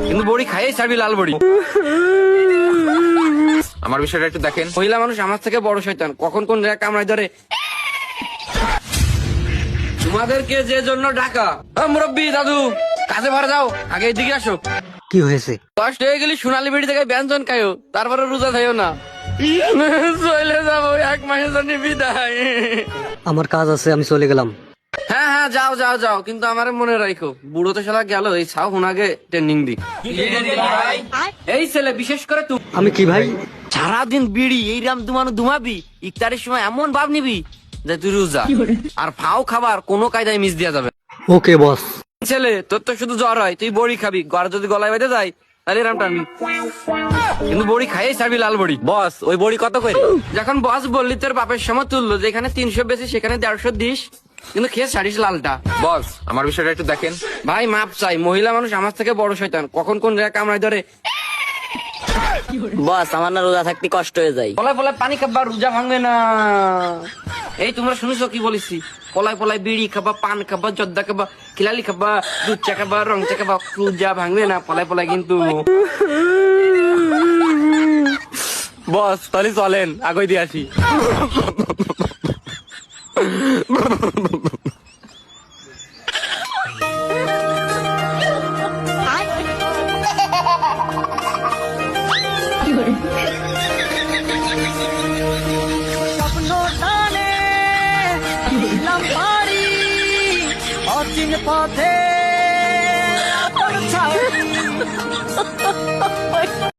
কিন্তু বড়ি খাইয়ে ছাড়বি লাল বড়ি। আমার বিষয়টা একটু দেখেন। মহিলা মানুষ আমার থেকে বড় শয়তান, কখন কোন জায়গায় কামড়ায় ধরে। তোমাদেরকে যে জন্য ডাকা, মুরব্বী দাদু কাজে ভরে যাও, আগে এদিকে আসো। কি হয়েছে? কষ্ট হয়ে গেলি সোনালী বিড়ি থেকে ব্যঞ্জন খাইও, তারপরে রোজা খাইও না। চলে যাবো 1 মাসের জন্য বিদায়। আমার কাজ আছে, আমি চলে গেলাম। হ্যাঁ হ্যাঁ যাও যাও যাও, কিন্তু আমার মনে রাখো বুড়ো তো শালা গেল, এই ছাও হুনাগে ট্রেনিং দি। এই ছেলে বিশেষ করে তুই আমি কি ভাই? সারাদিন বিড়ি এইরাম দুমানো দুমাবি, ইফতারের সময় এমন ভাব নিবি যে তুই রোজা। আর ফাও খাবার কোনো কায়দায় মিস দেওয়া যাবে। ওকে বস। ছেলে তোর তো শুধু জ্বর হয়, তুই বড়ি খাবি, গড় যদি গলায় বেঁধে যায় তাহলে এরাম টানবি, কিন্তু বড়ি খাইয়ে ছাড়বি লাল বড়ি। বস ওই বড়ি কত করে? যখন বস বললি তোর বাপের সময় তুললো, যেখানে 300 বেশি সেখানে 150 দিস, কিন্তু খেয়ে ছাড়িস লালটা। বস আমার বিষয়টা একটু দেখেন। ভাই মাপ চাই, মহিলা মানুষ আমার থেকে বড় শয়তান, কখন কোন জায়গায় কামড়ায় ধরে। বস আমার না রোজা থাকতে কষ্ট হয়ে যায়। পলায় পলায় পানি খাবা, রোজা ভাঙবে না। এই তোমরা শুনেছো কি বলেছি? পলায় পলায় বিড়ি খাবা, পান খাবা, জর্দা খাবা, খিলালি খাবা, দুধ চা খাবা, রং চা খাবা, রোজা ভাঙবে না। পলায় পলায় কিন্তু। বস তাহলে চলেন আগে দিয়ে আসি। স্বপ্ন টানে দিলাম পারি অচিন পথে